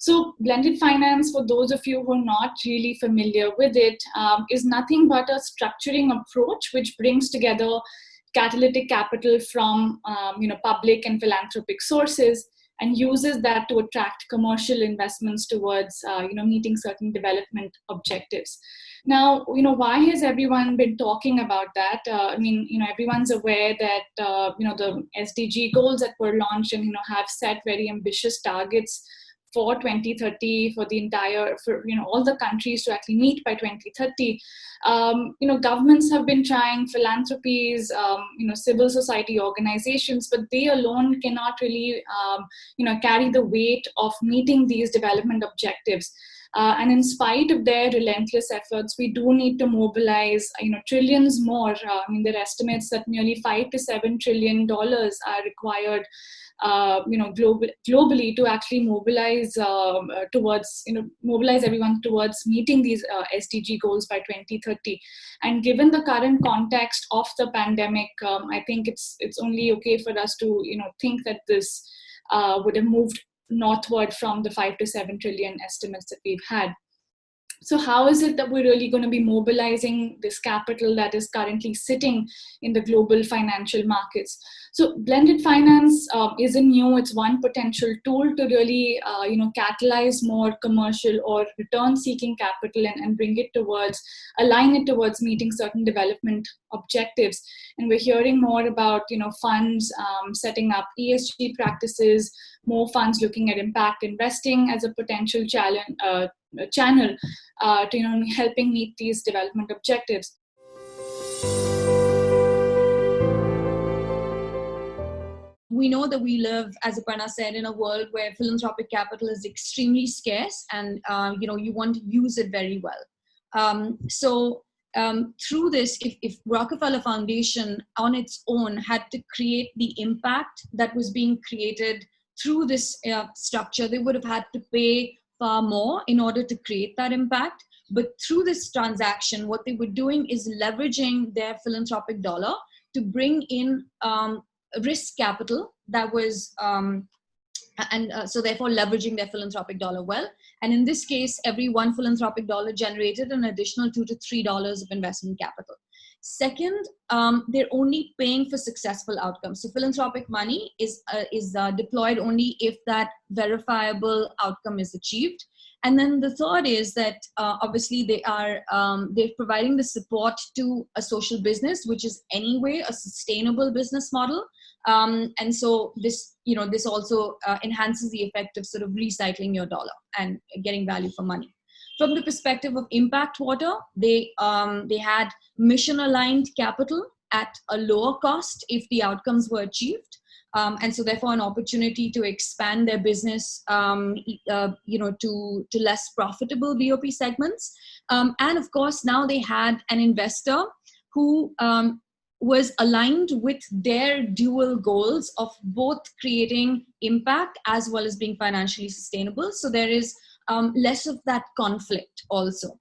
So blended finance, for those of you who are not really familiar with it, is nothing but a structuring approach which brings together catalytic capital from public and philanthropic sources and uses that to attract commercial investments towards meeting certain development objectives. Now, why has everyone been talking about that? Everyone's aware that the SDG goals that were launched and have set very ambitious targets for 2030 for all the countries to actually meet by 2030. Governments have been trying, philanthropies, civil society organizations, but they alone cannot really carry the weight of meeting these development objectives. And in spite of their relentless efforts, we do need to mobilize, trillions more. There are estimates that nearly $5 to $7 trillion are required, globally to actually mobilize mobilize everyone towards meeting these SDG goals by 2030. And given the current context of the pandemic, I think it's only okay for us to think that this would have moved northward from the 5 to 7 trillion estimates that we've had. So how is it that we're really going to be mobilizing this capital that is currently sitting in the global financial markets? So blended finance isn't new. It's one potential tool to really, catalyze more commercial or return-seeking capital and align it towards meeting certain development objectives. And we're hearing more about, funds setting up ESG practices, more funds looking at impact investing as a potential channel to helping meet these development objectives. We know that we live, as Aparna said, in a world where philanthropic capital is extremely scarce, and you want to use it very well. Through this, if Rockefeller Foundation on its own had to create the impact that was being created through this structure, they would have had to pay far more in order to create that impact. But through this transaction, what they were doing is leveraging their philanthropic dollar to bring in risk capital that was, so therefore leveraging their philanthropic dollar well. And in this case, every one philanthropic dollar generated an additional $2 to $3 of investment capital. Second, they're only paying for successful outcomes. So philanthropic money is deployed only if that verifiable outcome is achieved. And then the third is that obviously they're providing the support to a social business, which is anyway a sustainable business model. And so this also enhances the effect of sort of recycling your dollar and getting value for money. From the perspective of Impact Water, they had mission-aligned capital at a lower cost if the outcomes were achieved. And so therefore an opportunity to expand their business, to less profitable BOP segments. And of course, now they had an investor who was aligned with their dual goals of both creating impact as well as being financially sustainable. So there is less of that conflict also.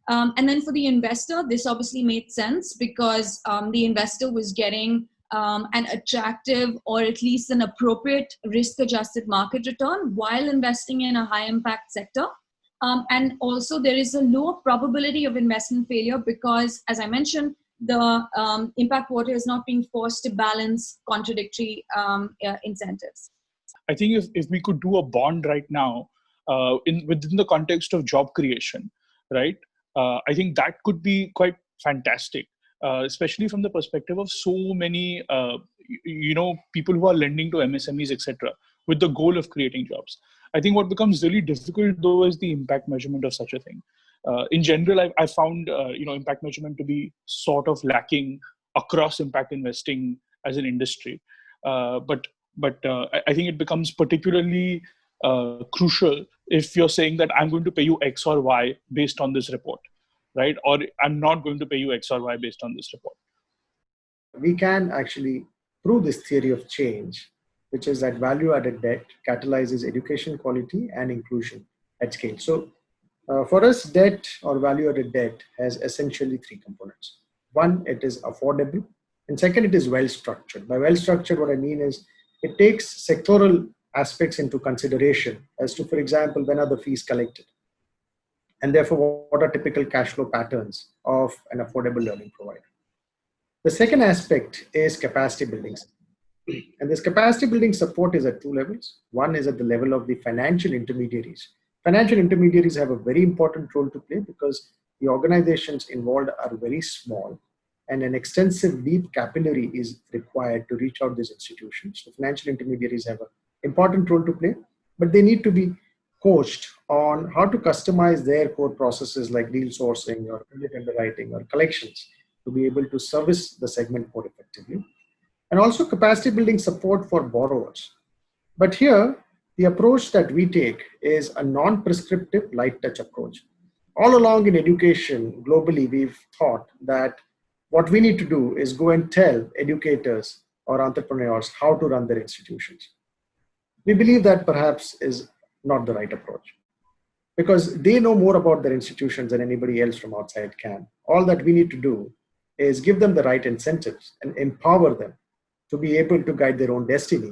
And then for the investor, this obviously made sense because the investor was getting an attractive or at least an appropriate risk-adjusted market return while investing in a high-impact sector. And also there is a lower probability of investment failure because, as I mentioned, the Impact Water is not being forced to balance contradictory incentives. I think if we could do a bond right now within the context of job creation, right? I think that could be quite fantastic. Especially from the perspective of so many, people who are lending to MSMEs, etc., with the goal of creating jobs. I think what becomes really difficult, though, is the impact measurement of such a thing. In general, I found, impact measurement to be sort of lacking across impact investing as an industry. But I think it becomes particularly crucial if you're saying that I'm going to pay you X or Y based on this report. Right? Or I'm not going to pay you X or Y based on this report. We can actually prove this theory of change, which is that value-added debt catalyzes education quality and inclusion at scale. So for us, debt or value-added debt has essentially three components. One, it is affordable. And second, it is well-structured. By well-structured, what I mean is it takes sectoral aspects into consideration as to, for example, when are the fees collected? And therefore, what are typical cash flow patterns of an affordable learning provider? The second aspect is capacity building. And this capacity building support is at two levels. One is at the level of the financial intermediaries. Financial intermediaries have a very important role to play because the organizations involved are very small and an extensive deep capillary is required to reach out these institutions. So financial intermediaries have an important role to play, but they need to be coached on how to customize their core processes like deal sourcing or credit underwriting or collections to be able to service the segment more effectively. And also capacity building support for borrowers. But here, the approach that we take is a non-prescriptive light touch approach. All along in education, globally, we've thought that what we need to do is go and tell educators or entrepreneurs how to run their institutions. We believe that perhaps is not the right approach because they know more about their institutions than anybody else from outside can. All that we need to do is give them the right incentives and empower them to be able to guide their own destiny.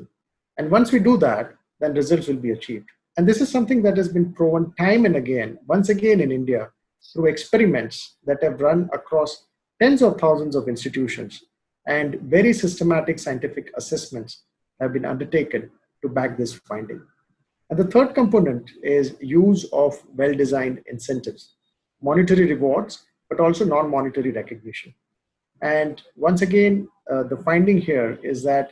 And once we do that, then results will be achieved. And this is something that has been proven time and again, once again in India, through experiments that have run across tens of thousands of institutions, and very systematic scientific assessments have been undertaken to back this finding. And the third component is use of well-designed incentives, monetary rewards, but also non-monetary recognition. And once again, the finding here is that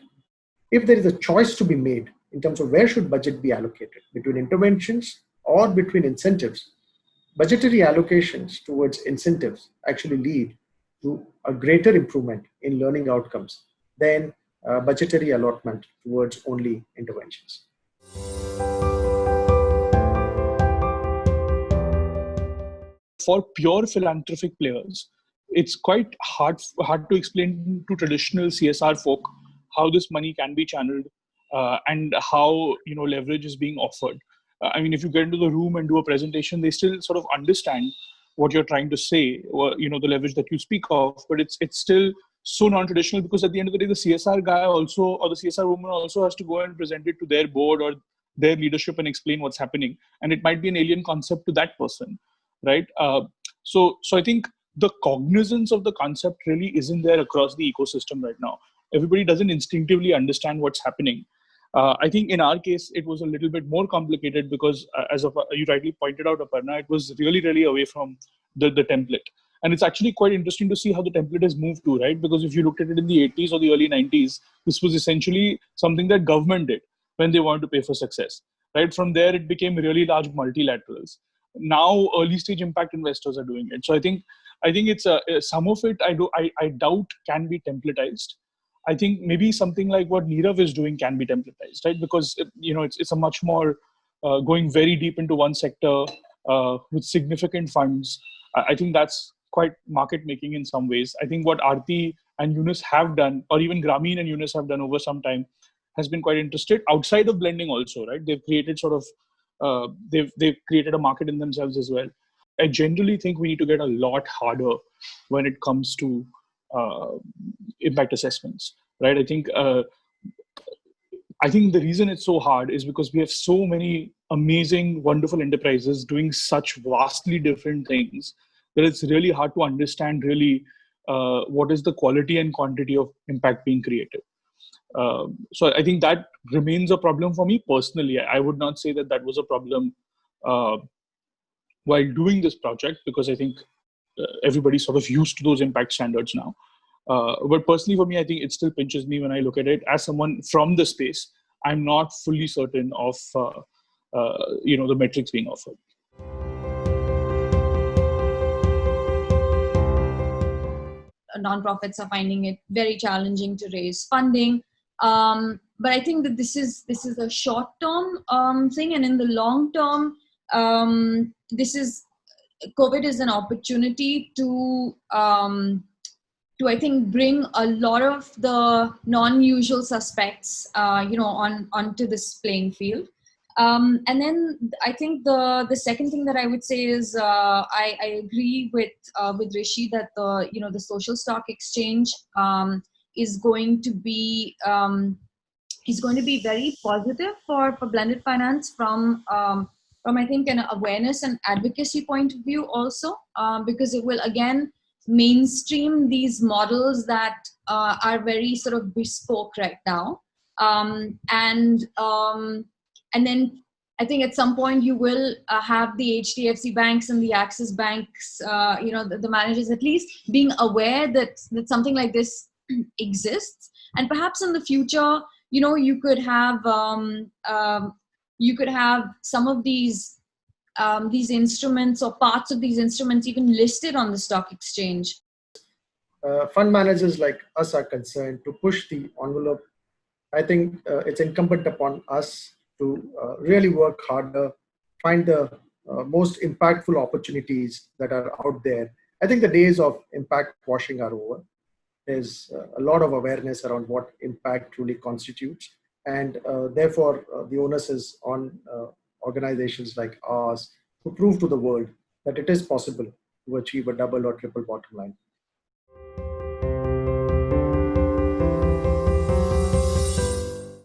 if there is a choice to be made in terms of where should budget be allocated, between interventions or between incentives, budgetary allocations towards incentives actually lead to a greater improvement in learning outcomes than budgetary allotment towards only interventions. For pure philanthropic players, it's quite hard to explain to traditional CSR folk how this money can be channeled and how leverage is being offered. I mean, if you get into the room and do a presentation, they still sort of understand what you're trying to say, or the leverage that you speak of, but it's still so non-traditional because at the end of the day, the CSR guy also, or the CSR woman also, has to go and present it to their board or their leadership and explain what's happening, and it might be an alien concept to that person, right? So I think the cognizance of the concept really isn't there across the ecosystem right now. Everybody doesn't instinctively understand what's happening. I think in our case, it was a little bit more complicated because, as you rightly pointed out, Aparna, it was really, really away from the template. And it's actually quite interesting to see how the template has moved to, right? Because if you looked at it in the 80s or the early 90s, this was essentially something that government did when they wanted to pay for success, right? From there, it became really large multilaterals. Now, early stage impact investors are doing it. So I think it's some of it I doubt can be templatized. I think maybe something like what Nirav is doing can be templatized, right? Because it's a much more going very deep into one sector with significant funds. I think that's quite market making in some ways. I think what Aarti and Yunus have done, or even Grameen and Yunus have done over some time, has been quite interesting. Outside of blending, also, right? They've created they've created a market in themselves as well. I generally think we need to get a lot harder when it comes to impact assessments, right? I think the reason it's so hard is because we have so many amazing, wonderful enterprises doing such vastly different things that it's really hard to understand really what is the quality and quantity of impact being created. So I think that remains a problem for me personally. I would not say that was a problem while doing this project, because I think everybody's sort of used to those impact standards now. But personally for me, I think it still pinches me when I look at it. As someone from the space, I'm not fully certain of the metrics being offered. Nonprofits are finding it very challenging to raise funding. But I think that this is a short-term thing, and in the long term, COVID is an opportunity to I think bring a lot of the non-usual suspects, onto this playing field. And then I think the second thing that I would say is I agree with Rishi that the social stock exchange is going to be is going to be very positive for blended finance from I think an awareness and advocacy point of view also, because it will again mainstream these models that are very sort of bespoke right now, and then I think at some point you will have the HDFC banks and the Axis banks, the managers at least being aware that something like this exists, and perhaps in the future, you could have some of these instruments or parts of these instruments even listed on the stock exchange. Fund managers like us are concerned to push the envelope. I think it's incumbent upon us to really work harder, find the most impactful opportunities that are out there. I think the days of impact washing are over. There's a lot of awareness around what impact truly constitutes. And therefore, the onus is on organizations like ours to prove to the world that it is possible to achieve a double or triple bottom line.